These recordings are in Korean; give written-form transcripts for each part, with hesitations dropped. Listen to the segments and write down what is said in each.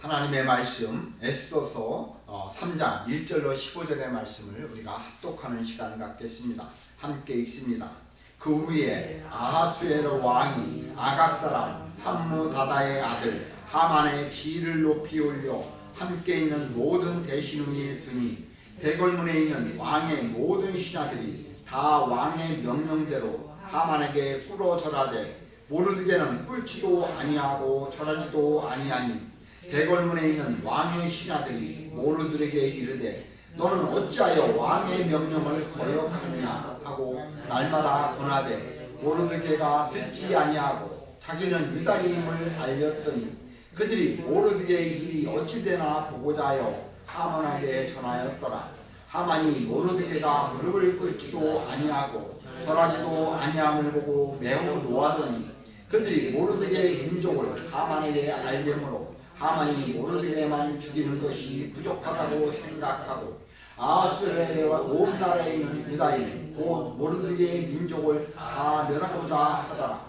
하나님의 말씀 에스더서 3장 1절로 15절의 말씀을 우리가 합독하는 시간을 갖겠습니다. 함께 읽습니다. 그 후에 아하수에로 왕이 아각 사람 함무다다의 아들 하만의 지위를 높이 올려 함께 있는 모든 대신 위에 두니 대궐문에 있는 왕의 모든 신하들이 다 왕의 명령대로 하만에게 꿇어 절하되 모르드게는 꿇지도 아니하고 절하지도 아니하니 대궐문에 있는 왕의 신하들이 모르드게에게 이르되 너는 어찌하여 왕의 명령을 거역하느냐 하고 날마다 권하되 모르드게가 듣지 아니하고 자기는 유다임을 알렸더니 그들이 모르드게의 일이 어찌되나 보고자 하여 하만에게 전하였더라. 하만이 모르드게가 무릎을 꿇지도 아니하고 절하지도 아니함을 보고 매우 노하더니 그들이 모르드게의 민족을 하만에게 알림으로 하만이 모르드게만 죽이는 것이 부족하다고 생각하고 아하수에르의 온 나라에 있는 유다인 곧 모르드게의 민족을 다 멸하고자 하더라.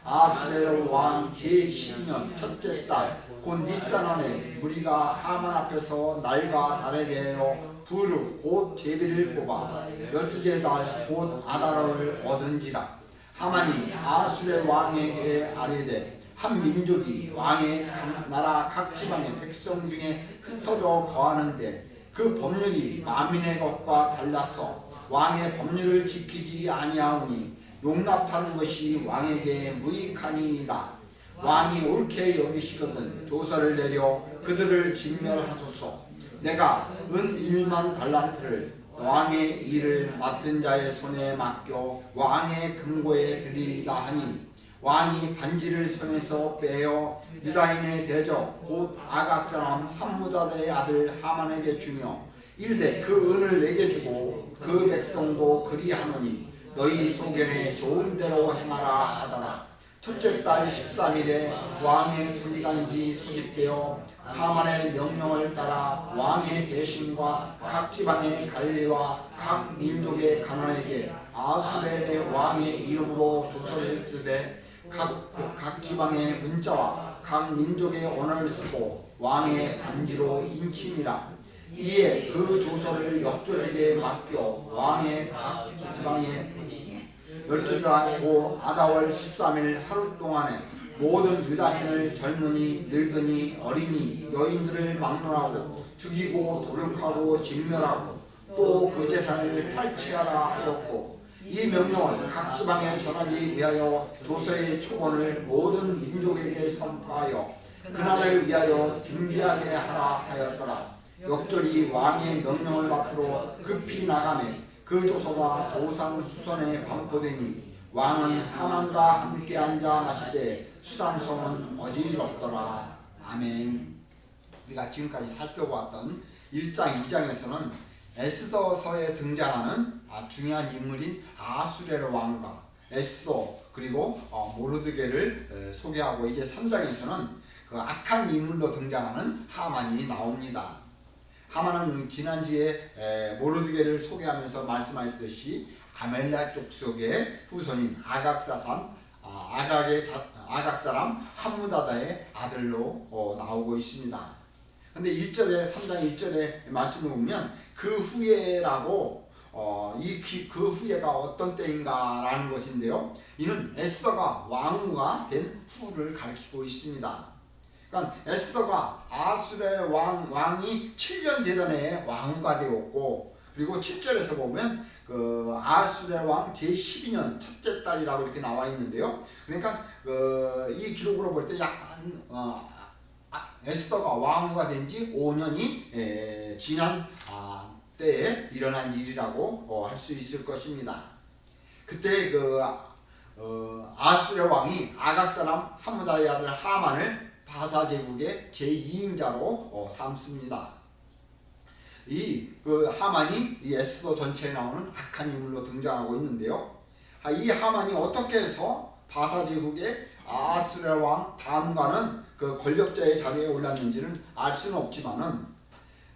아하수에르 왕 제12년 첫째 달 곧 니산원에 무리가 하만 앞에서 날과 달에 대하여 부르 곧 제비를 뽑아 12째 달 곧 아다라를 얻은지라. 하만이 아하수에르 왕에게 아뢰되 한 민족이 왕의 나라 각 지방의 백성 중에 흩어져 거하는데 그 법률이 만민의 것과 달라서 왕의 법률을 지키지 아니하오니 용납하는 것이 왕에게 무익하니이다. 왕이 옳게 여기시거든 조서를 내려 그들을 진멸하소서. 내가 은 1만 달란트를 왕의 일을 맡은 자의 손에 맡겨 왕의 금고에 드리리다 하니 왕이 반지를 손에서 빼어 유다인의 대적 곧 아각 사람 함무다다의 아들 하만에게 주며 이르되 그 은을 내게 주고 그 백성도 그리하노니 너희 소견에 좋은 대로 행하라 하더라. 첫째 달 13일에 왕의 소리간지 소집되어 하만의 명령을 따라 왕의 대신과 각 지방의 관리와 각 민족의 간원에게 아하수에르 왕의 이름으로 조서를 쓰되 각 지방의 문자와 각 민족의 언어를 쓰고 왕의 반지로 인치니라. 이에 그 조서를 역졸에게 맡겨 왕의 각 지방의 12달 고 아다월 13일 하루 동안에 모든 유다인을 젊은이 늙은이 어린이 여인들을 막론하고 죽이고 도륙하고 진멸하고 또 그 재산을 탈취하라 하였고 이 명령을 각 지방에 전하기 위하여 조서의 초본을 모든 민족에게 선포하여 그날을 위하여 준비하게 하라 하였더라. 역졸이 왕의 명령을 받들어 급히 나가매 그 조서가 도상 수선에 반포되니 왕은 하만과 함께 앉아 마시되 수산성은 어지럽더라. 아멘. 우리가 지금까지 살펴보았던 1장 2장에서는 에스더서에 등장하는 중요한 인물인 아하수에르 왕과 에스더 그리고 모르드게를 소개하고 이제 3장에서는 그 악한 인물로 등장하는 하만이 나옵니다. 하만은 지난주에 모르드게를 소개하면서 말씀하셨듯이 아멜렉 족속의 후손인 아각 사람 함무다다의 아들로 나오고 있습니다. 근데 3장 1절에 말씀을 보면 그 후에라고 그 후에가 어떤 때인가라는 것인데요. 이는 에스더가 왕후가 된 후를 가리키고 있습니다. 그러니까 에스더가 아하수에르 왕이 7년 되던 해에 왕후가 되었고 그리고 7절에서 보면 그 아하수에르 왕 제12년 첫째 달이라고 이렇게 나와 있는데요. 그러니까 이 기록으로 볼 때 약간 에스더가 왕후가 된 지 5년이 지난 때에 일어난 일이라고 할 수 있을 것입니다. 그때 아하수에르 왕이 아각 사람 함무다의 아들 하만을 바사 제국의 제2인자로 삼습니다. 그 하만이 이 에스더 전체에 나오는 악한 인물로 등장하고 있는데요. 이 하만이 어떻게 해서 바사 제국의 아하수에르 왕 다음과는 그 권력자의 자리에 올랐는지는 알 수는 없지만은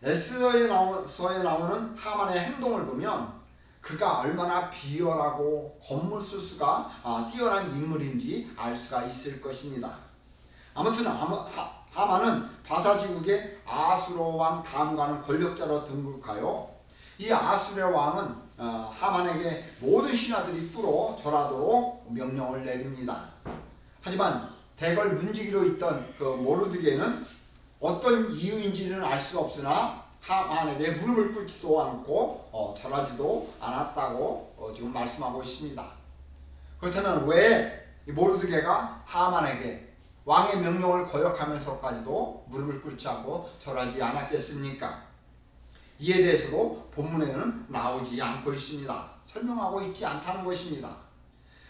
에스더에 나오는 하만의 행동을 보면 그가 얼마나 비열하고 겉물수수가 뛰어난 인물인지 알 수가 있을 것입니다. 아무튼 하만은 바사지국의 아수르 왕 다음과는 권력자로 등극하여 이 아수르 왕은 하만에게 모든 신하들이 꿇어 절하도록 명령을 내립니다. 하지만 대궐 문지기로 있던 그 모르드게는 어떤 이유인지는 알 수 없으나 하만에게 무릎을 꿇지도 않고 절하지도 않았다고 지금 말씀하고 있습니다. 그렇다면 왜 모르드게가 하만에게 왕의 명령을 거역하면서까지도 무릎을 꿇지 않고 절하지 않았겠습니까? 이에 대해서도 본문에는 나오지 않고 있습니다. 설명하고 있지 않다는 것입니다.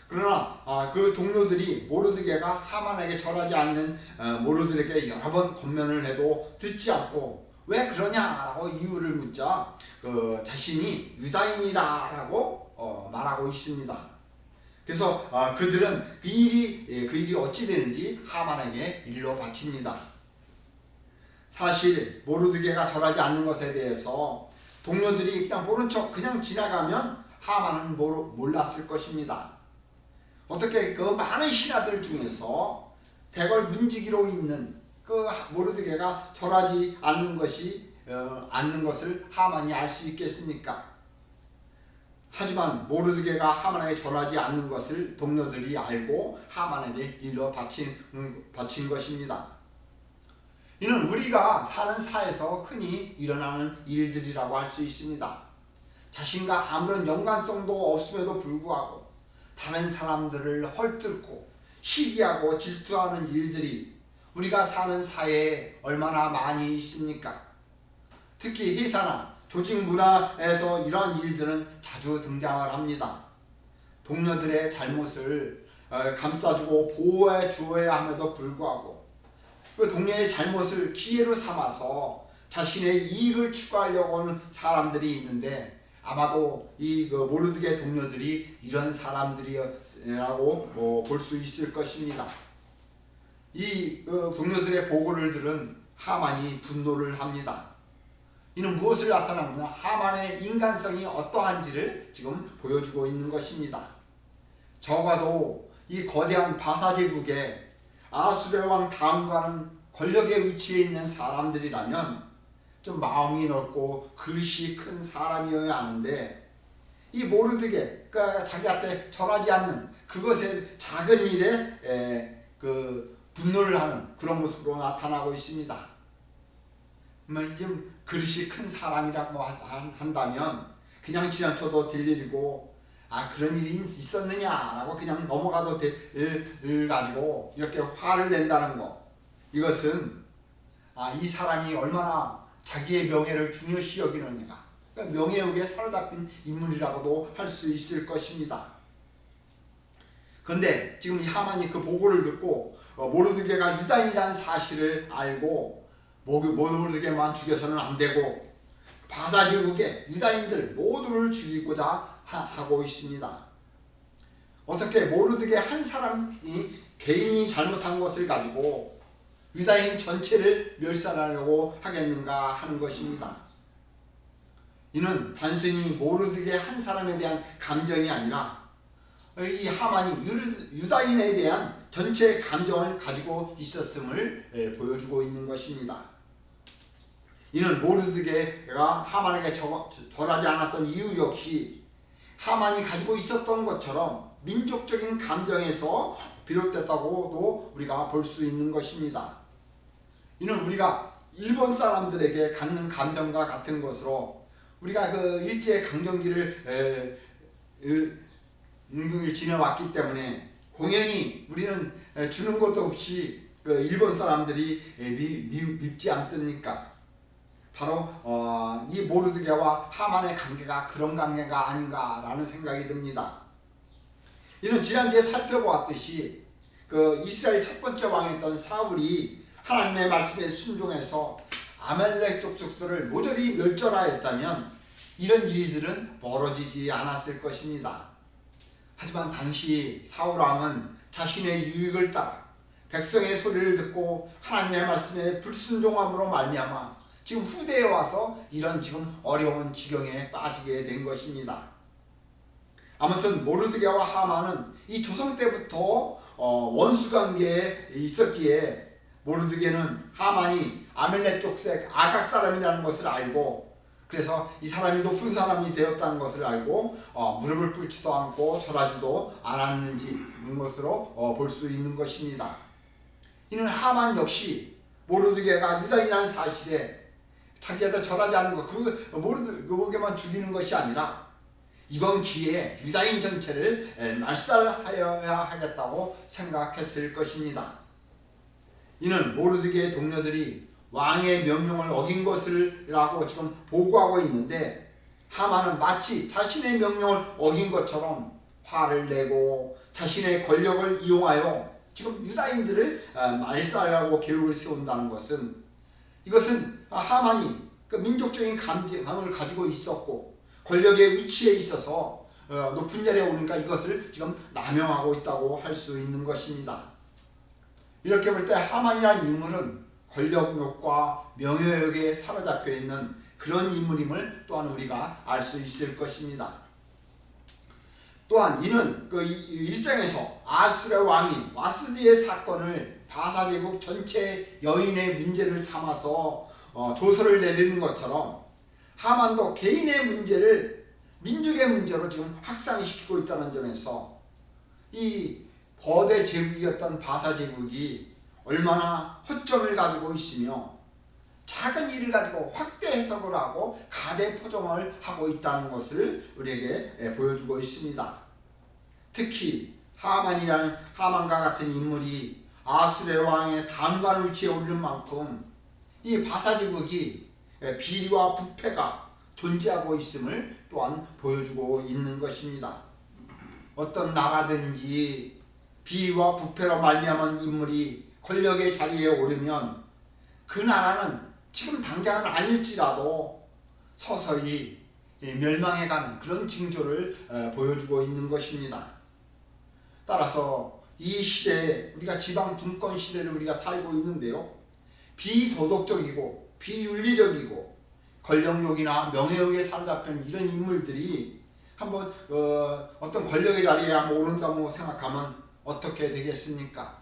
그러나 그 동료들이 모르드게가 하만에게 절하지 않는 모르드게에게 여러 번 권면을 해도 듣지 않고 왜 그러냐라고 이유를 묻자 자신이 유다인이라고 말하고 있습니다. 그래서 그들은 그 일이 어찌 되는지 하만에게 일러 바칩니다. 사실 모르드게가 절하지 않는 것에 대해서 동료들이 그냥 모른 척 그냥 지나가면 하만은 몰랐을 것입니다. 어떻게 그 많은 신하들 중에서 대궐 문지기로 있는 그 모르드게가 절하지 않는 것을 하만이 알 수 있겠습니까? 하지만 모르드게가 하만에게 절하지 않는 것을 동료들이 알고 하만에게 일러 바친 것입니다. 이는 우리가 사는 사에서 흔히 일어나는 일들이라고 할 수 있습니다. 자신과 아무런 연관성도 없음에도 불구하고 다른 사람들을 헐뜯고 시기하고 질투하는 일들이 우리가 사는 사회에 얼마나 많이 있습니까? 특히 회사나 조직 문화에서 이러한 일들은 자주 등장을 합니다. 동료들의 잘못을 감싸주고 보호해 주어야 함에도 불구하고 그 동료의 잘못을 기회로 삼아서 자신의 이익을 추구하려고 하는 사람들이 있는데 아마도 이 모르드게 동료들이 이런 사람들이라고 볼 수 있을 것입니다. 이 동료들의 보고를 들은 하만이 분노를 합니다. 이는 무엇을 나타나느냐? 하만의 인간성이 어떠한지를 지금 보여주고 있는 것입니다. 적어도 이 거대한 바사제국의 아수르 왕 다음과는 권력의 위치에 있는 사람들이라면 좀 마음이 넓고 그릇이 큰 사람이어야 하는데 이 모르드게 그러니까 자기한테 절하지 않는 그것의 작은 일에 분노를 하는 그런 모습으로 나타나고 있습니다. 좀 그릇이 큰 사람이라고 한다면 그냥 지나쳐도 될 일이고 그런 일이 있었느냐라고 그냥 넘어가도 될 가지고 이렇게 화를 낸다는 거, 이것은 이 사람이 얼마나 자기의 명예를 중요시 여기느냐, 그러니까 명예욕에 사로잡힌 인물이라고도 할 수 있을 것입니다. 그런데 지금 하만이 그 보고를 듣고 모르드게가 유다인이라는 사실을 알고 모르드게만 죽여서는 안 되고 바사지국의 유다인들 모두를 죽이고자 하고 있습니다. 어떻게 모르드게 한 사람이 개인이 잘못한 것을 가지고 유다인 전체를 멸살하려고 하겠는가 하는 것입니다. 이는 단순히 모르드게 한 사람에 대한 감정이 아니라 이 하만이 유다인에 대한 전체 감정을 가지고 있었음을 보여주고 있는 것입니다. 이는 모르드게가 하만에게 절하지 않았던 이유 역시 하만이 가지고 있었던 것처럼 민족적인 감정에서 비롯됐다고도 우리가 볼 수 있는 것입니다. 이는 우리가 일본 사람들에게 갖는 감정과 같은 것으로 우리가 그 일제강점기를 지내왔기 때문에 공연히 우리는 주는 것도 없이 일본 사람들이 밉지 않습니까? 바로 이 모르드게와 하만의 관계가 그런 관계가 아닌가라는 생각이 듭니다. 이는 지난주에 살펴보았듯이 이스라엘 첫 번째 왕이었던 사울이 하나님의 말씀에 순종해서 아말렉 족속들을 모조리 멸절하였다면 이런 일들은 벌어지지 않았을 것입니다. 하지만 당시 사울왕은 자신의 유익을 따라 백성의 소리를 듣고 하나님의 말씀에 불순종함으로 말미암아 지금 후대에 와서 이런 지금 어려운 지경에 빠지게 된 것입니다. 아무튼 모르드게와 하만은 이 조선 때부터 원수관계에 있었기에 모르드게는 하만이 아멜렉 족속 아각 사람이라는 것을 알고, 그래서 이 사람이 높은 사람이 되었다는 것을 알고 무릎을 꿇지도 않고 절하지도 않았는지 것으로 볼 수 있는 것입니다. 이는 하만 역시 모르드게가 유다인이라는 사실에 자기한테 절하지 않는 것, 그에게만 죽이는 것이 아니라 이번 기회에 유다인 전체를 말살하여야 하겠다고 생각했을 것입니다. 이는 모르드게의 동료들이 왕의 명령을 어긴 것이라고 지금 보고하고 있는데, 하만은 마치 자신의 명령을 어긴 것처럼 화를 내고 자신의 권력을 이용하여 지금 유다인들을 말살하고 계획을 세운다는 것은, 이것은 하만이 그 민족적인 감정을 가지고 있었고 권력의 위치에 있어서 높은 자리에 오르니까 이것을 지금 남용하고 있다고 할 수 있는 것입니다. 이렇게 볼 때 하만이라는 인물은 권력욕과 명예욕에 사로잡혀 있는 그런 인물임을 또한 우리가 알 수 있을 것입니다. 또한 이는 그 1장에서 아수르 왕이 와스디의 사건을 바사 제국 전체 여인의 문제를 삼아서 조서를 내리는 것처럼 하만도 개인의 문제를 민족의 문제로 지금 확산시키고 있다는 점에서 이 거대 제국이었던 바사 제국이 얼마나 허점을 가지고 있으며 작은 일을 가지고 확대 해석을 하고 가대 포장을 하고 있다는 것을 우리에게 보여주고 있습니다. 특히 하만과 같은 인물이 아수르 왕의 다음관 위치에 오르는 만큼 이 바사 제국이 비리와 부패가 존재하고 있음을 또한 보여주고 있는 것입니다. 어떤 나라든지 비리와 부패로 말미암은 인물이 권력의 자리에 오르면 그 나라는 지금 당장은 아닐지라도 서서히 멸망해가는 그런 징조를 보여주고 있는 것입니다. 따라서 이 시대에 우리가 지방 분권 시대를 우리가 살고 있는데요, 비도덕적이고 비윤리적이고 권력욕이나 명예욕에 사로잡힌 이런 인물들이 한번 어떤 권력의 자리에 한번 오른다고 생각하면 어떻게 되겠습니까?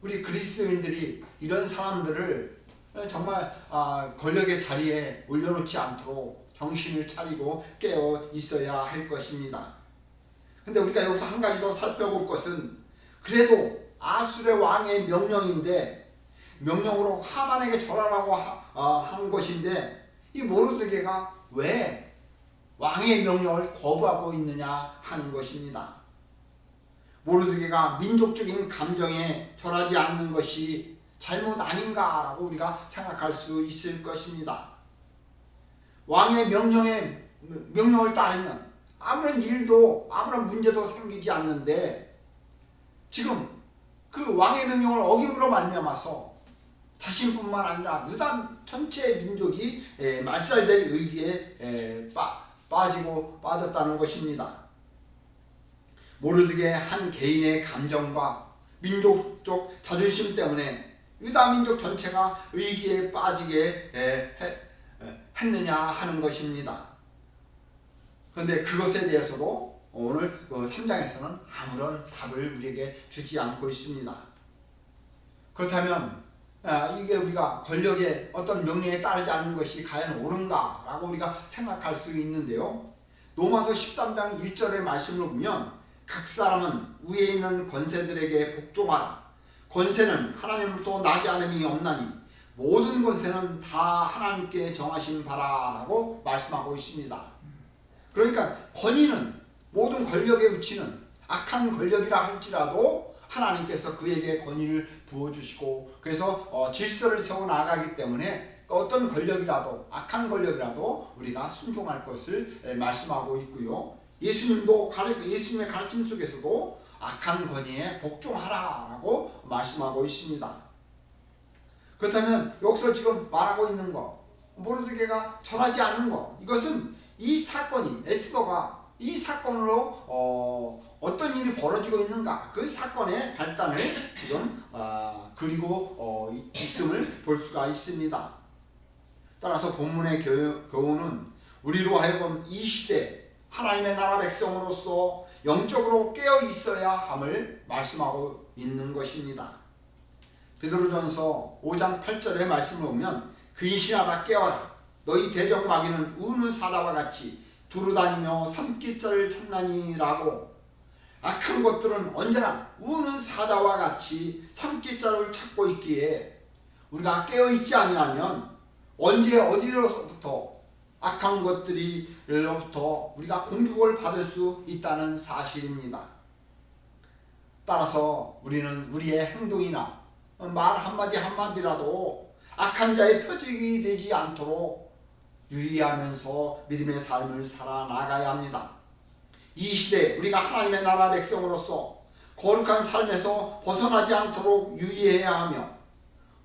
우리 그리스도인들이 이런 사람들을 정말 권력의 자리에 올려놓지 않도록 정신을 차리고 깨어 있어야 할 것입니다. 근데 우리가 여기서 한 가지 더 살펴볼 것은, 그래도 아수르 왕의 명령인데, 명령으로 하만에게 절하라고 한 것인데, 이 모르드게가 왜 왕의 명령을 거부하고 있느냐 하는 것입니다. 모르드게가 민족적인 감정에 절하지 않는 것이 잘못 아닌가라고 우리가 생각할 수 있을 것입니다. 왕의 명령을 따르면 아무런 일도 아무런 문제도 생기지 않는데, 지금 그 왕의 명령을 어김으로 말미암아서 자신뿐만 아니라 유다 전체 민족이 말살될 위기에 빠졌다는 것입니다. 모르드게 한 개인의 감정과 민족적 자존심 때문에 유다 민족 전체가 위기에 빠지게 했느냐 하는 것입니다. 그런데 그것에 대해서도 오늘 3장에서는 아무런 답을 우리에게 주지 않고 있습니다. 그렇다면 이게 우리가 권력의 어떤 명령에 따르지 않는 것이 과연 옳은가 라고 우리가 생각할 수 있는데요, 로마서 13장 1절의 말씀을 보면 각 사람은 위에 있는 권세들에게 복종하라. 권세는 하나님으로부터 나지 않음이 없나니 모든 권세는 다 하나님께 정하신 바라 라고 말씀하고 있습니다. 그러니까 권위는, 모든 권력의 위치는 악한 권력이라 할지라도 하나님께서 그에게 권위를 부어주시고, 그래서 질서를 세워나가기 때문에 어떤 권력이라도, 악한 권력이라도 우리가 순종할 것을 말씀하고 있고요, 예수님의 가르침 속에서도 악한 권위에 복종하라라고 말씀하고 있습니다. 그렇다면 여기서 지금 말하고 있는 것, 모르드게가 절하지 않은 것, 이것은 이 사건이, 에스더가 이 사건으로 어떤 일이 벌어지고 있는가, 그 사건의 발단을 지금 그리고 있음을 볼 수가 있습니다. 따라서 본문의 교훈은 우리로 하여금 이 시대 하나님의 나라 백성으로서 영적으로 깨어 있어야 함을 말씀하고 있는 것입니다. 베드로전서 5장 8절의 말씀을 보면 근신하라 깨어라 너희 대적 마귀는 우는 사자와 같이 두루다니며 삼킬자를 찾나니라고. 악한 것들은 언제나 우는 사자와 같이 삼킬자를 찾고 있기에 우리가 깨어있지 아니하면 언제 어디로부터 악한 것들로부터 우리가 공격을 받을 수 있다는 사실입니다. 따라서 우리는 우리의 행동이나 말 한마디 한마디라도 악한 자의 표적이 되지 않도록 유의하면서 믿음의 삶을 살아나가야 합니다. 이 시대에 우리가 하나님의 나라 백성으로서 거룩한 삶에서 벗어나지 않도록 유의해야 하며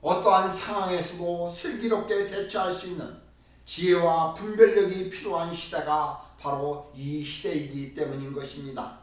어떠한 상황에서도 슬기롭게 대처할 수 있는 지혜와 분별력이 필요한 시대가 바로 이 시대이기 때문인 것입니다.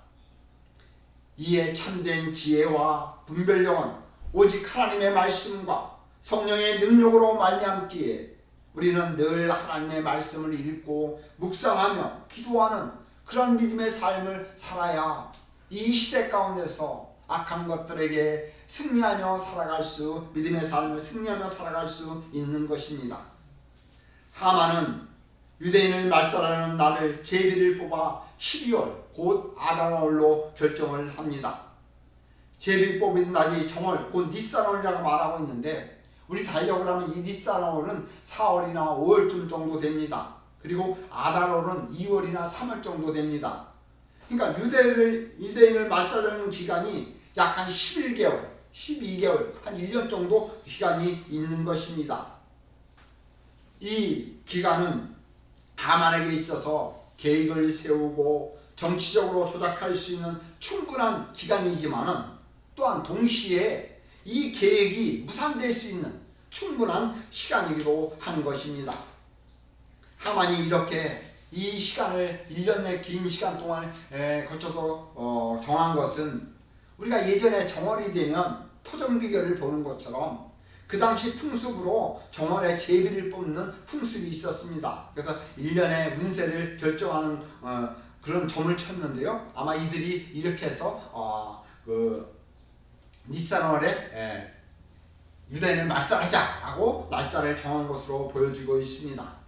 이에 참된 지혜와 분별력은 오직 하나님의 말씀과 성령의 능력으로 말미암기에 우리는 늘 하나님의 말씀을 읽고 묵상하며 기도하는 그런 믿음의 삶을 살아야 이 시대 가운데서 악한 것들에게 승리하며 살아갈 수, 믿음의 삶을 승리하며 살아갈 수 있는 것입니다. 하만은 유대인을 말살하는 날을 제비를 뽑아 12월 곧 아달월로 결정을 합니다. 제비 뽑은 날이 정월 곧 니산월이라고 말하고 있는데 우리 달력을 하면 이 니산월은 4월이나 5월쯤 정도 됩니다. 그리고 아달월은 2월이나 3월 정도 됩니다. 그러니까 유대인을 맞서려는 기간이 약 한 11개월, 12개월, 한 1년 정도 기간이 있는 것입니다. 이 기간은 하만에게 있어서 계획을 세우고 정치적으로 조작할 수 있는 충분한 기간이지만은 또한 동시에 이 계획이 무산될 수 있는 충분한 시간이기도 한 것입니다. 하만이 이렇게 이 시간을 1년의 긴 시간 동안에 거쳐서 정한 것은 우리가 예전에 정월이 되면 토종비결을 보는 것처럼 그 당시 풍습으로 정월에 제비를 뽑는 풍습이 있었습니다. 그래서 1년의 운세를 결정하는 그런 점을 쳤는데요. 아마 이들이 이렇게 해서 니산월에 유대인을 말살하자라고 날짜를 정한 것으로 보여지고 있습니다.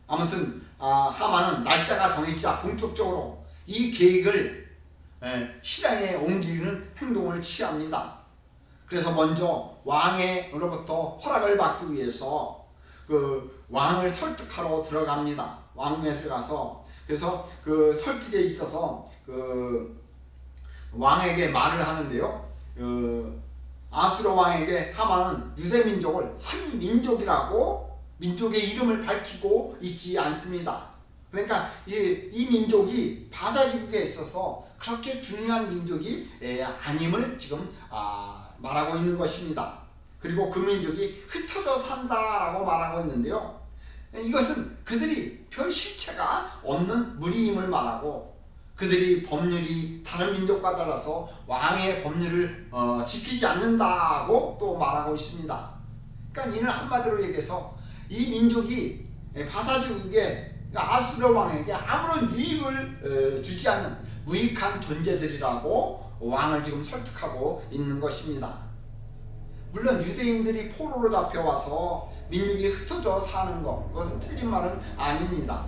아무튼 하만은 날짜가 정해지자 본격적으로 이 계획을 실행에 옮기는 행동을 취합니다. 그래서 먼저 왕으로부터 허락을 받기 위해서 그 왕을 설득하러 들어갑니다. 왕궁에 들어가서 그래서 그 설득에 있어서 그 왕에게 말을 하는데요. 아수르 왕에게 하만은 유대 민족을 한 민족이라고 민족의 이름을 밝히고 있지 않습니다. 그러니까 이 민족이 바사지국에 있어서 그렇게 중요한 민족이 아님을 지금 말하고 있는 것입니다. 그리고 그 민족이 흩어져 산다라고 말하고 있는데요. 이것은 그들이 별 실체가 없는 무리임을 말하고 그들이 법률이 다른 민족과 달라서 왕의 법률을 지키지 않는다고 또 말하고 있습니다. 그러니까 이는 한마디로 얘기해서 이 민족이 바사지국에 아수르 왕에게 아무런 유익을 주지 않는 무익한 존재들이라고 왕을 지금 설득하고 있는 것입니다. 물론 유대인들이 포로로 잡혀와서 민족이 흩어져 사는 것, 그것은 틀린 말은 아닙니다.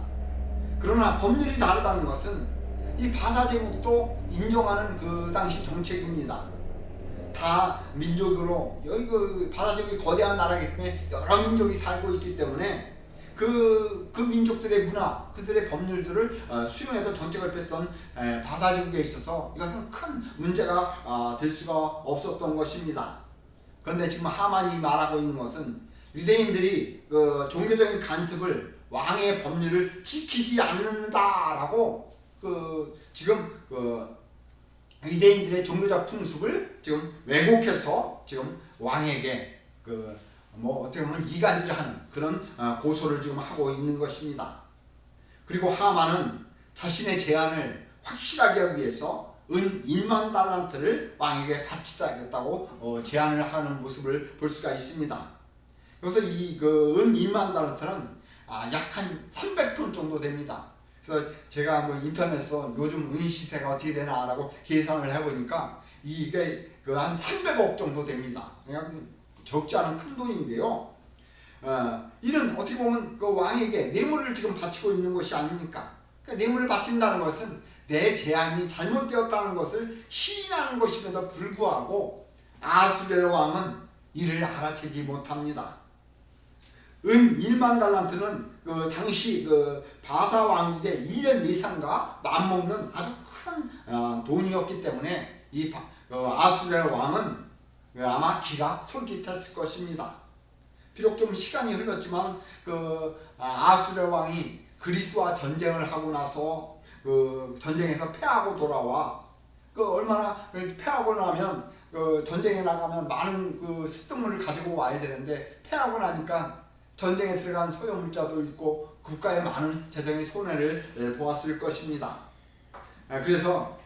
그러나 법률이 다르다는 것은 이 바사제국도 인정하는 그 당시 정책입니다. 다 민족으로 여기 그 바사제국이 거대한 나라이기 때문에 여러 민족이 살고 있기 때문에 그 민족들의 문화, 그들의 법률들을 수용해서 정책을 폈던 바사제국에 있어서 이것은 큰 문제가 될 수가 없었던 것입니다. 그런데 지금 하만이 말하고 있는 것은 유대인들이 그 종교적인 간섭을 왕의 법률을 지키지 않는다라고 지금 유대인들의 종교적 풍습을 지금 왜곡해서 지금 왕에게 어떻게 보면 이간질하는 그런 고소를 지금 하고 있는 것입니다. 그리고 하만은 자신의 제안을 확실하게 하기 위해서 은 1만 달란트를 왕에게 바치다겠다고 제안을 하는 모습을 볼 수가 있습니다. 그래서 은 1만 달란트는 약 한 300톤 정도 됩니다. 그래서 제가 인터넷에서 요즘 은 시세가 어떻게 되나라고 계산을 해보니까 이게 한 300억 정도 됩니다. 그러니까 적지 않은 큰 돈인데요. 이는 어떻게 보면 그 왕에게 뇌물을 지금 바치고 있는 것이 아닙니까? 그러니까 뇌물을 바친다는 것은 내 제안이 잘못되었다는 것을 시인하는 것임에도 불구하고 아수르의 왕은 이를 알아채지 못합니다. 은 1만 달란트는 그 당시 그 바사 왕국의 1년 예산과 맞먹는 아주 큰 돈이었기 때문에 이 아수르의 왕은 아마 기가 솔깃했을 것입니다. 비록 좀 시간이 흘렀지만 그 아수르 왕이 그리스와 전쟁을 하고 나서 그 전쟁에서 패하고 돌아와 그 얼마나 패하고 나면 그 전쟁에 나가면 많은 그 습득물을 가지고 와야 되는데 패하고 나니까 전쟁에 들어간 소유물자도 있고 국가에 많은 재정의 손해를 보았을 것입니다. 그래서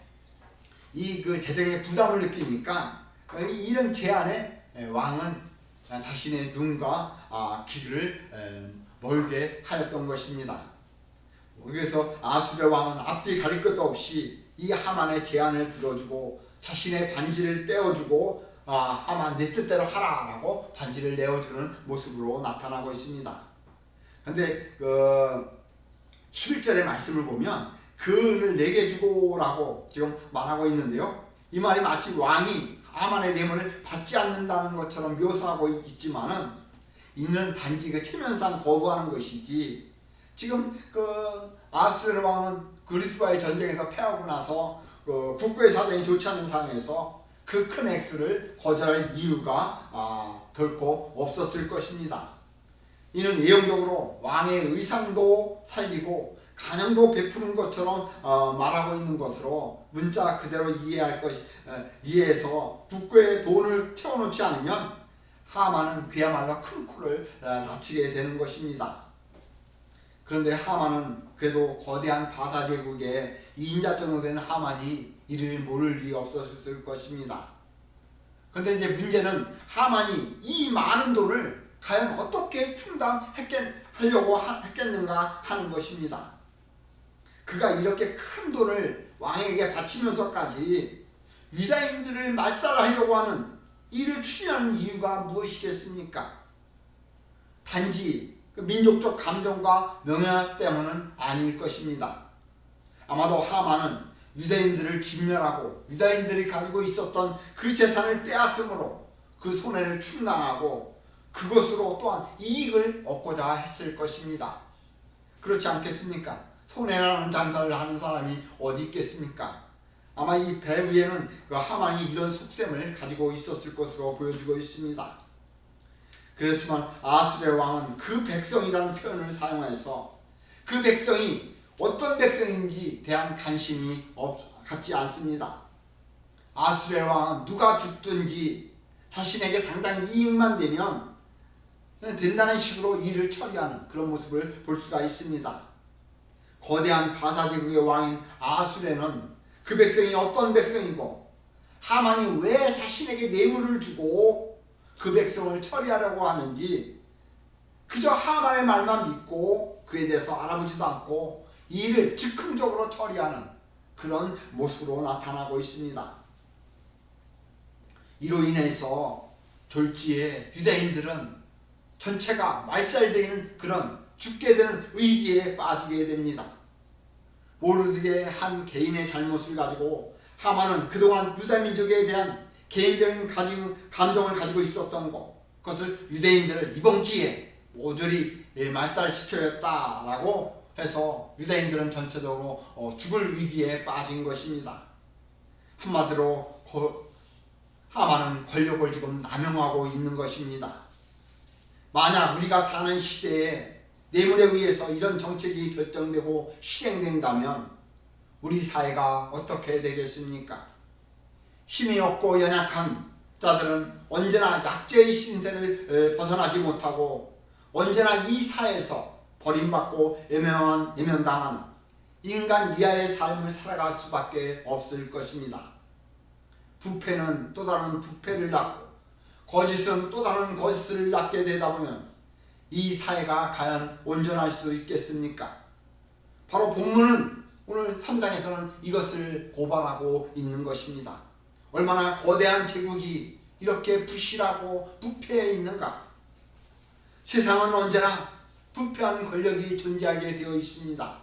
이 그 재정의 부담을 느끼니까 이런 제안에 왕은 자신의 눈과 귀를 멀게 하였던 것입니다. 그래서 아수르 왕은 앞뒤 가릴 것도 없이 이 하만의 제안을 들어주고 자신의 반지를 빼어주고 하만 내 뜻대로 하라라고 반지를 내어주는 모습으로 나타나고 있습니다. 근데 그 11절의 말씀을 보면 그를 내게 주고라고 지금 말하고 있는데요. 이 말이 마치 왕이 하만의 뇌물을 받지 않는다는 것처럼 묘사하고 있지만은 이는 단지 그 체면상 거부하는 것이지 지금 그 아수르 왕은 그리스와의 전쟁에서 패하고 나서 그 국고의 사정이 좋지 않은 상황에서 그 큰 액수를 거절할 이유가 결코 없었을 것입니다. 이는 예언적으로 왕의 의상도 살리고 간영도 베푸는 것처럼 말하고 있는 것으로 문자 그대로 이해해서 국고에 돈을 채워놓지 않으면 하만은 그야말로 큰 코를 다치게 되는 것입니다. 그런데 하만은 그래도 거대한 바사 제국의 2인자 정도 된 하만이 이를 모를 리가 없었을 것입니다. 그런데 이제 문제는 하만이 이 많은 돈을 과연 어떻게 충당하려고 했겠는가 하는 것입니다. 그가 이렇게 큰 돈을 왕에게 바치면서까지 유다인들을 말살하려고 하는 이를 추진하는 이유가 무엇이겠습니까? 단지 민족적 감정과 명예 때문은 아닐 것입니다. 아마도 하만은 유다인들을 진멸하고 유다인들이 가지고 있었던 그 재산을 빼앗음으로 그 손해를 충당하고 그것으로 또한 이익을 얻고자 했을 것입니다. 그렇지 않겠습니까? 손해라는 장사를 하는 사람이 어디 있겠습니까? 아마 이 배 위에는 그 하만이 이런 속셈을 가지고 있었을 것으로 보여지고 있습니다. 그렇지만 아수르의 왕은 그 백성이라는 표현을 사용해서 그 백성이 어떤 백성인지 대한 관심이 갖지 않습니다. 아수르의 왕은 누가 죽든지 자신에게 당장 이익만 되면 된다는 식으로 일을 처리하는 그런 모습을 볼 수가 있습니다. 거대한 바사 제국의 왕인 아수르는 그 백성이 어떤 백성이고 하만이 왜 자신에게 뇌물을 주고 그 백성을 처리하려고 하는지 그저 하만의 말만 믿고 그에 대해서 알아보지도 않고 일을 즉흥적으로 처리하는 그런 모습으로 나타나고 있습니다. 이로 인해서 졸지에 유대인들은 전체가 말살되는 그런 죽게 되는 위기에 빠지게 됩니다. 모르드게 한 개인의 잘못을 가지고 하만은 그동안 유다 민족에 대한 개인적인 감정을 가지고 있었던 그것을 유대인들을 이번 기회에 모조리 말살시켜야겠다라고 해서 유대인들은 전체적으로 죽을 위기에 빠진 것입니다. 한마디로 하만은 권력을 지금 남용하고 있는 것입니다. 만약 우리가 사는 시대에 뇌물에 의해서 이런 정책이 결정되고 실행된다면 우리 사회가 어떻게 되겠습니까? 힘이 없고 연약한 자들은 언제나 약자의 신세를 벗어나지 못하고 언제나 이 사회에서 버림받고 외면당하는 인간 이하의 삶을 살아갈 수밖에 없을 것입니다. 부패는 또 다른 부패를 낳고 거짓은 또 다른 거짓을 낳게 되다 보면 이 사회가 과연 온전할 수 있겠습니까? 바로 본문은 오늘 3장에서는 이것을 고발하고 있는 것입니다. 얼마나 거대한 제국이 이렇게 부실하고 부패해 있는가? 세상은 언제나 부패한 권력이 존재하게 되어 있습니다.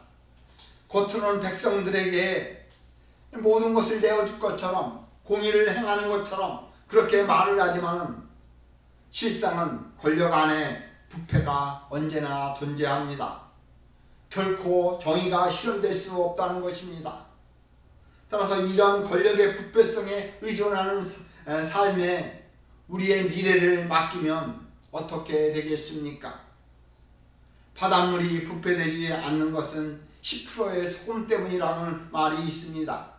겉으로는 백성들에게 모든 것을 내어줄 것처럼, 공의를 행하는 것처럼 그렇게 말을 하지만은 실상은 권력 안에 부패가 언제나 존재합니다. 결코 정의가 실현될 수 없다는 것입니다. 따라서 이런 권력의 부패성에 의존하는 삶에 우리의 미래를 맡기면 어떻게 되겠습니까? 바닷물이 부패되지 않는 것은 10%의 소금 때문이라는 말이 있습니다.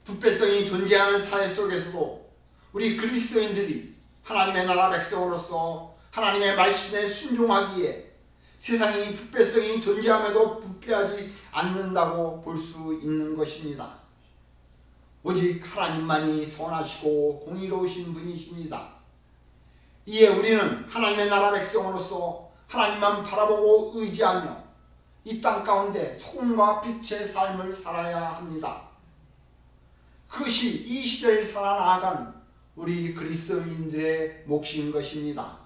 부패성이 존재하는 사회 속에서도 우리 그리스도인들이 하나님의 나라 백성으로서 하나님의 말씀에 순종하기에 세상이 부패성이 존재함에도 부패하지 않는다고 볼 수 있는 것입니다. 오직 하나님만이 선하시고 공의로우신 분이십니다. 이에 우리는 하나님의 나라 백성으로서 하나님만 바라보고 의지하며 이 땅 가운데 소금과 빛의 삶을 살아야 합니다. 그것이 이 시대를 살아나가는 우리 그리스도인들의 몫인 것입니다.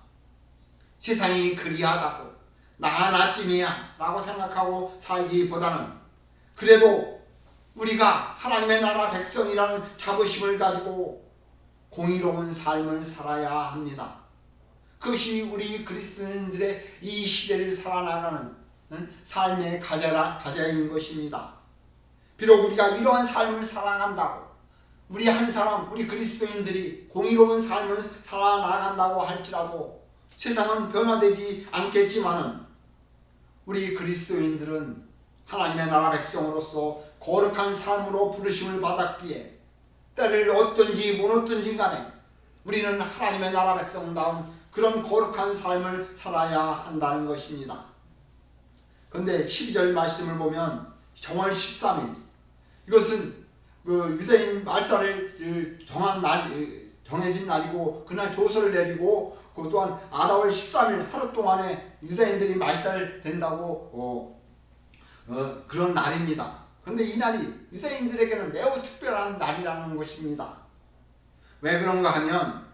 세상이 그리하다고 나 하나쯤이야 라고 생각하고 살기보다는 그래도 우리가 하나님의 나라 백성이라는 자부심을 가지고 공의로운 삶을 살아야 합니다. 그것이 우리 그리스도인들의 이 시대를 살아나가는 삶의 가자인 것입니다. 비록 우리가 이러한 삶을 살아간다고 우리 한 사람, 우리 그리스도인들이 공의로운 삶을 살아나간다고 할지라도 세상은 변화되지 않겠지만은 우리 그리스도인들은 하나님의 나라 백성으로서 거룩한 삶으로 부르심을 받았기에 때를 얻든지 못 얻든지 간에 우리는 하나님의 나라 백성다운 그런 거룩한 삶을 살아야 한다는 것입니다. 그런데 12절 말씀을 보면 정월 13일 이것은 유대인 말살을 정해진 날이고 그날 조서를 내리고 그 또한 아다월 13일 하루 동안에 유대인들이 말살된다고 그런 날입니다. 그런데 이 날이 유대인들에게는 매우 특별한 날이라는 것입니다. 왜 그런가 하면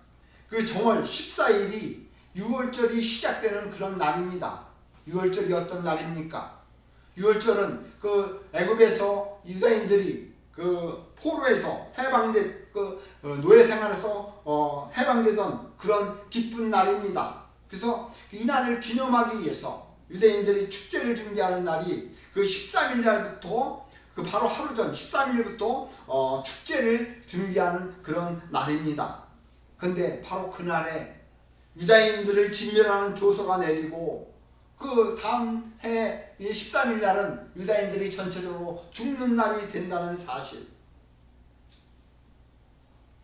그 정월 14일이 유월절이 시작되는 그런 날입니다. 유월절이 어떤 날입니까? 유월절은 그 애굽에서 유대인들이 그 포로에서 노예 생활에서 해방되던 그런 기쁜 날입니다. 그래서 이 날을 기념하기 위해서 유대인들이 축제를 준비하는 날이 그 13일 날부터 그 바로 하루 전 13일부터 축제를 준비하는 그런 날입니다. 근데 바로 그날에 유다인들을 진멸하는 조서가 내리고 그 다음 해 13일 날은 유다인들이 전체적으로 죽는 날이 된다는 사실,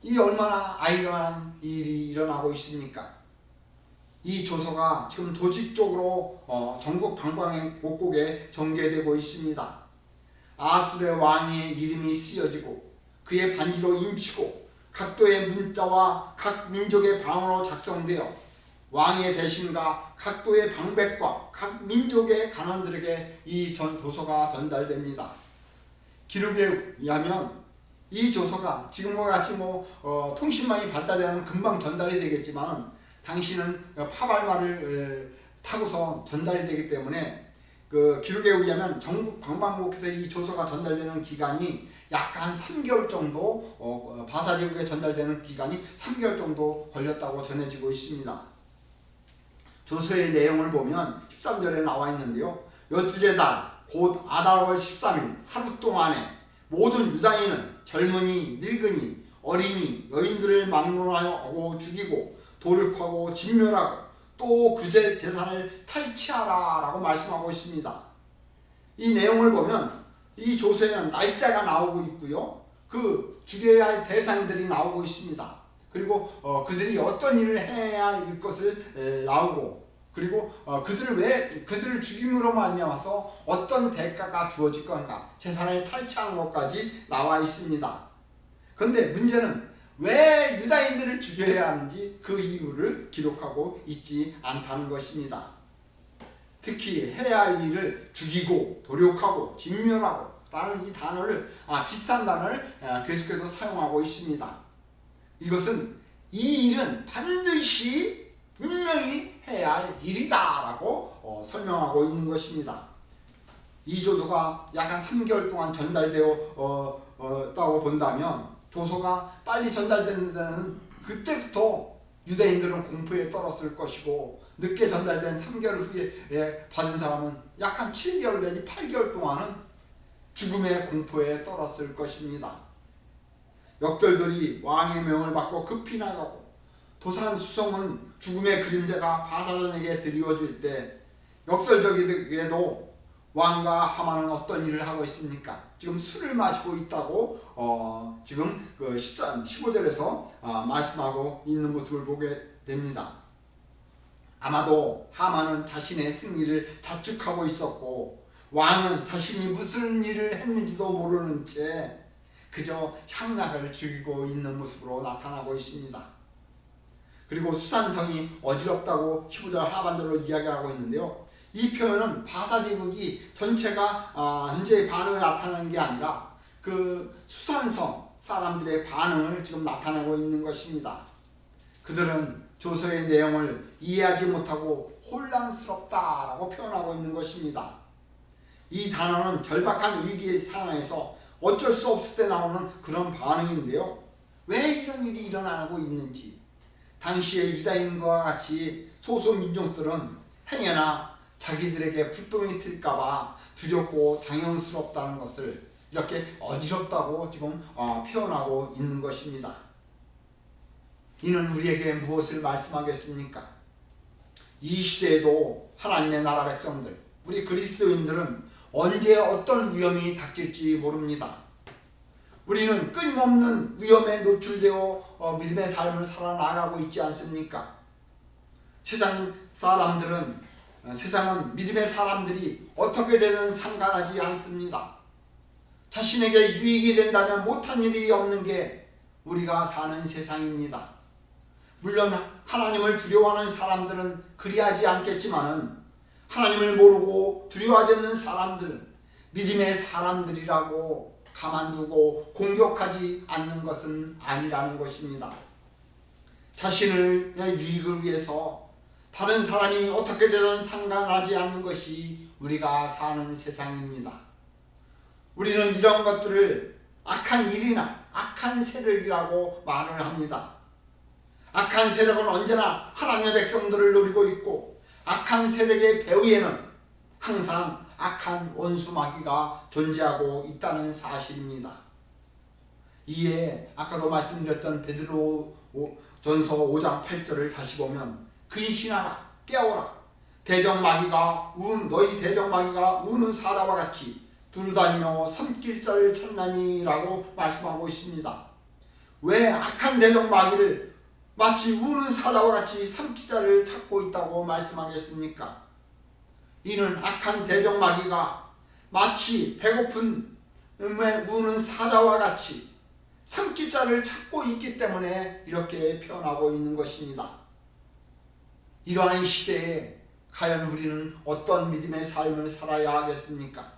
이 얼마나 아이러니한 일이 일어나고 있습니까? 이 조서가 지금 조직적으로 전국 방방곡곡에 전개되고 있습니다. 아수르의 왕의 이름이 쓰여지고 그의 반지로 인치고 각도의 문자와 각 민족의 방언으로 작성되어 왕의 대신과 각도의 방백과 각 민족의 간원들에게 이 조서가 전달됩니다. 기록에 의하면 이 조서가 지금과 같이 통신망이 발달되면 금방 전달이 되겠지만 당시는 파발말을 타고서 전달이 되기 때문에 그 기록에 의하면 전국 방방곡곡에서 이 조서가 전달되는 기간이 약 한 3개월 정도 바사제국에 전달되는 기간이 3개월 정도 걸렸다고 전해지고 있습니다. 조서의 내용을 보면 13절에 나와 있는데요. 여주제 달 곧 아달월 13일 하루 동안에 모든 유다인은 젊은이, 늙은이, 어린이, 여인들을 막론하고 죽이고 도륙하고 진멸하고 또 그제 재산을 탈취하라 라고 말씀하고 있습니다. 이 내용을 보면 이 조서에는 날짜가 나오고 있고요. 그 죽여야 할 대상들이 나오고 있습니다. 그리고 그들이 어떤 일을 해야 할 것을 나오고, 그리고 그들을 죽임으로 말미암아서 어떤 대가가 주어질 건가, 재산을 탈취하는 것까지 나와 있습니다. 그런데 문제는 왜 유다인들을 죽여야 하는지 그 이유를 기록하고 있지 않다는 것입니다. 특히 해야 할 일을 죽이고 도륙하고 진멸하고 라는 이 단어를 비슷한 단어를 계속해서 사용하고 있습니다. 이것은 이 일은 반드시 분명히 해야 할 일이다라고 설명하고 있는 것입니다. 이 조서가 약 한 3개월 동안 전달되었다고 본다면 조서가 빨리 전달되는 데는 그때부터 유대인들은 공포에 떨었을 것이고 늦게 전달된 3개월 후에 받은 사람은 약 한 7개월 내지 8개월 동안은 죽음의 공포에 떨었을 것입니다. 역절들이 왕의 명을 받고 급히 나가고 도산수성은 죽음의 그림자가 바사전에게 드리워질 때 역설적이게도 왕과 하만은 어떤 일을 하고 있습니까? 지금 술을 마시고 있다고 지금 그 15절에서 말씀하고 있는 모습을 보게 됩니다. 아마도 하만은 자신의 승리를 자축하고 있었고 왕은 자신이 무슨 일을 했는지도 모르는 채 그저 향락을 죽이고 있는 모습으로 나타나고 있습니다. 그리고 수산성이 어지럽다고 15절 하반절로 이야기하고 있는데요. 이 표현은 바사제국이 전체가 전체의 반응을 나타내는 게 아니라 그 수산성 사람들의 반응을 지금 나타내고 있는 것입니다. 그들은 조서의 내용을 이해하지 못하고 혼란스럽다라고 표현하고 있는 것입니다. 이 단어는 절박한 위기의 상황에서 어쩔 수 없을 때 나오는 그런 반응인데요. 왜 이런 일이 일어나고 있는지 당시의 유다인과 같이 소수민족들은 행여나 자기들에게 불똥이 튈까봐 두렵고 당연스럽다는 것을 이렇게 어지럽다고 지금 표현하고 있는 것입니다. 이는 우리에게 무엇을 말씀하겠습니까? 이 시대에도 하나님의 나라 백성들, 우리 그리스도인들은 언제 어떤 위험이 닥칠지 모릅니다. 우리는 끊임없는 위험에 노출되어 믿음의 삶을 살아나가고 있지 않습니까? 세상은 믿음의 사람들이 어떻게 되든 상관하지 않습니다. 자신에게 유익이 된다면 못한 일이 없는 게 우리가 사는 세상입니다. 물론 하나님을 두려워하는 사람들은 그리하지 않겠지만은 하나님을 모르고 두려워하지 않는 사람들, 믿음의 사람들이라고 가만두고 공격하지 않는 것은 아니라는 것입니다. 자신의 유익을 위해서 다른 사람이 어떻게 되든 상관하지 않는 것이 우리가 사는 세상입니다. 우리는 이런 것들을 악한 일이나 악한 세력이라고 말을 합니다. 악한 세력은 언제나 하나님의 백성들을 노리고 있고 악한 세력의 배후에는 항상 악한 원수 마귀가 존재하고 있다는 사실입니다. 이에 아까도 말씀드렸던 베드로전서 5장 8절을 다시 보면 근신하라 깨어라 너희 대적 마귀가 우는 사자와 같이 두루다니며 삼킬 자를 찾나니라고 말씀하고 있습니다. 왜 악한 대적 마귀를 마치 우는 사자와 같이 삼킬 자를 찾고 있다고 말씀하겠습니까? 이는 악한 대적 마귀가 마치 배고픈 우는 사자와 같이 삼킬 자를 찾고 있기 때문에 이렇게 표현하고 있는 것입니다. 이러한 시대에 과연 우리는 어떤 믿음의 삶을 살아야 하겠습니까?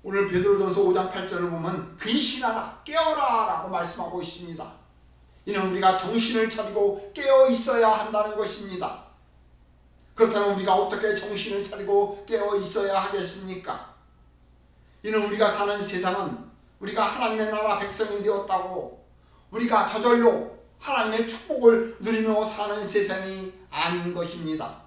오늘 베드로전서 5장 8절을 보면 근신하라 깨어라 라고 말씀하고 있습니다. 이는 우리가 정신을 차리고 깨어 있어야 한다는 것입니다. 그렇다면 우리가 어떻게 정신을 차리고 깨어 있어야 하겠습니까? 이는 우리가 사는 세상은 우리가 하나님의 나라 백성이 되었다고 우리가 저절로 하나님의 축복을 누리며 사는 세상이 아닌 것입니다.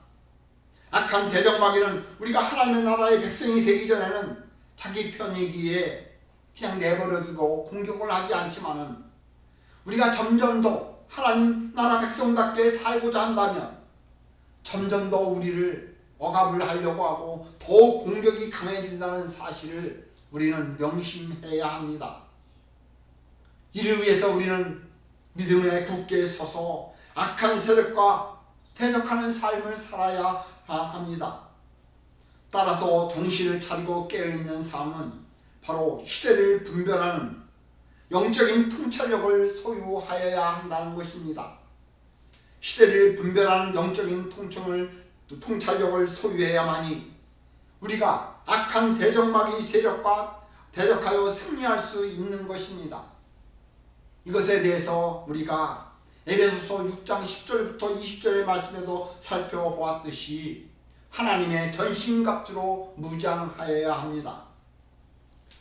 악한 대적 마귀는 우리가 하나님의 나라의 백성이 되기 전에는 자기 편이기에 그냥 내버려두고 공격을 하지 않지만은 우리가 점점 더 하나님 나라 백성답게 살고자 한다면 점점 더 우리를 억압을 하려고 하고 더욱 공격이 강해진다는 사실을 우리는 명심해야 합니다. 이를 위해서 우리는 믿음에 굳게 서서 악한 세력과 대적하는 삶을 살아야 합니다. 따라서 정신을 차리고 깨어있는 삶은 바로 시대를 분별하는 영적인 통찰력을 소유하여야 한다는 것입니다. 시대를 분별하는 영적인 통찰력을 소유해야만이 우리가 악한 대적마귀 세력과 대적하여 승리할 수 있는 것입니다. 이것에 대해서 우리가 에베소서 6장 10절부터 20절의 말씀에도 살펴보았듯이 하나님의 전신갑주로 무장하여야 합니다.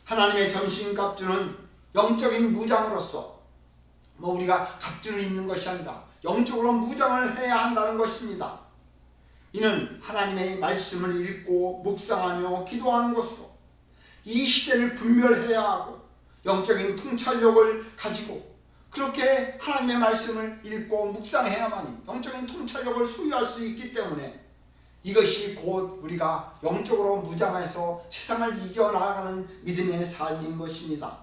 하나님의 전신갑주는 영적인 무장으로서 우리가 갑주를 입는 것이 아니라 영적으로 무장을 해야 한다는 것입니다. 이는 하나님의 말씀을 읽고 묵상하며 기도하는 것으로 이 시대를 분별해야 하고 영적인 통찰력을 가지고 그렇게 하나님의 말씀을 읽고 묵상해야만이 영적인 통찰력을 소유할 수 있기 때문에 이것이 곧 우리가 영적으로 무장해서 세상을 이겨나가는 믿음의 삶인 것입니다.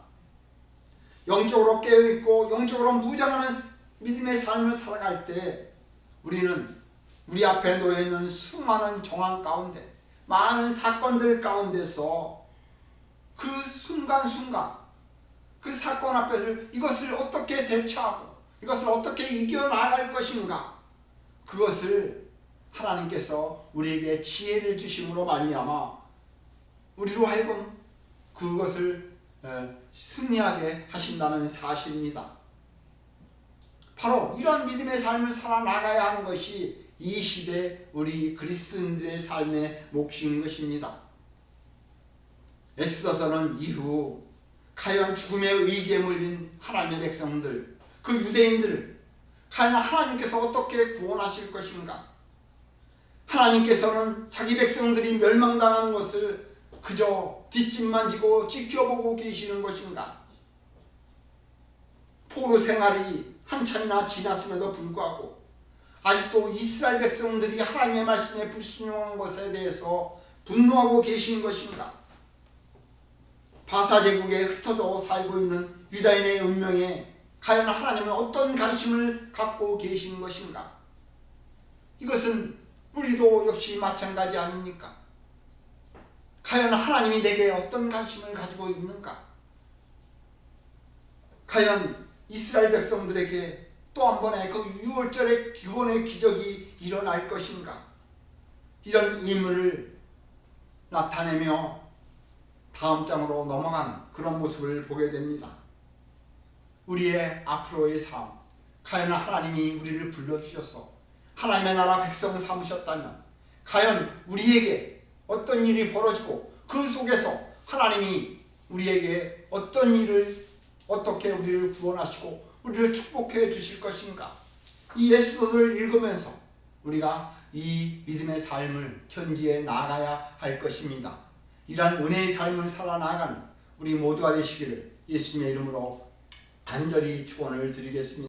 영적으로 깨어있고 영적으로 무장하는 믿음의 삶을 살아갈 때 우리는 우리 앞에 놓여있는 수많은 정황 가운데 많은 사건들 가운데서 그 순간순간 그 사건 앞에서 이것을 어떻게 대처하고 이것을 어떻게 이겨나갈 것인가, 그것을 하나님께서 우리에게 지혜를 주심으로 말미암아 우리로 하여금 그것을 승리하게 하신다는 사실입니다. 바로 이런 믿음의 삶을 살아나가야 하는 것이 이 시대 우리 그리스도인들의 삶의 몫인 것입니다. 에스더서는 이후 과연 죽음의 의기에 물린 하나님의 백성들, 그 유대인들을 과연 하나님께서 어떻게 구원하실 것인가? 하나님께서는 자기 백성들이 멸망당하는 것을 그저 뒷짐만 지고 지켜보고 계시는 것인가? 포로 생활이 한참이나 지났음에도 불구하고 아직도 이스라엘 백성들이 하나님의 말씀에 불순종한 것에 대해서 분노하고 계신 것인가? 바사 제국에 흩어져 살고 있는 유다인의 운명에 과연 하나님은 어떤 관심을 갖고 계신 것인가? 이것은 우리도 역시 마찬가지 아닙니까? 과연 하나님이 내게 어떤 관심을 가지고 있는가? 과연 이스라엘 백성들에게 또 한 번의 그 6월절의 구원의 기적이 일어날 것인가? 이런 의문을 나타내며 다음 장으로 넘어가는 그런 모습을 보게 됩니다. 우리의 앞으로의 삶, 과연 하나님이 우리를 불러주셔서 하나님의 나라 백성 삼으셨다면 과연 우리에게 어떤 일이 벌어지고 그 속에서 하나님이 우리에게 어떤 일을 어떻게 우리를 구원하시고 우리를 축복해 주실 것인가? 이 에스더를 읽으면서 우리가 이 믿음의 삶을 현지에 나아가야 할 것입니다. 이러한 은혜의 삶을 살아나가는 우리 모두가 되시기를 예수님의 이름으로 간절히 축원을 드리겠습니다.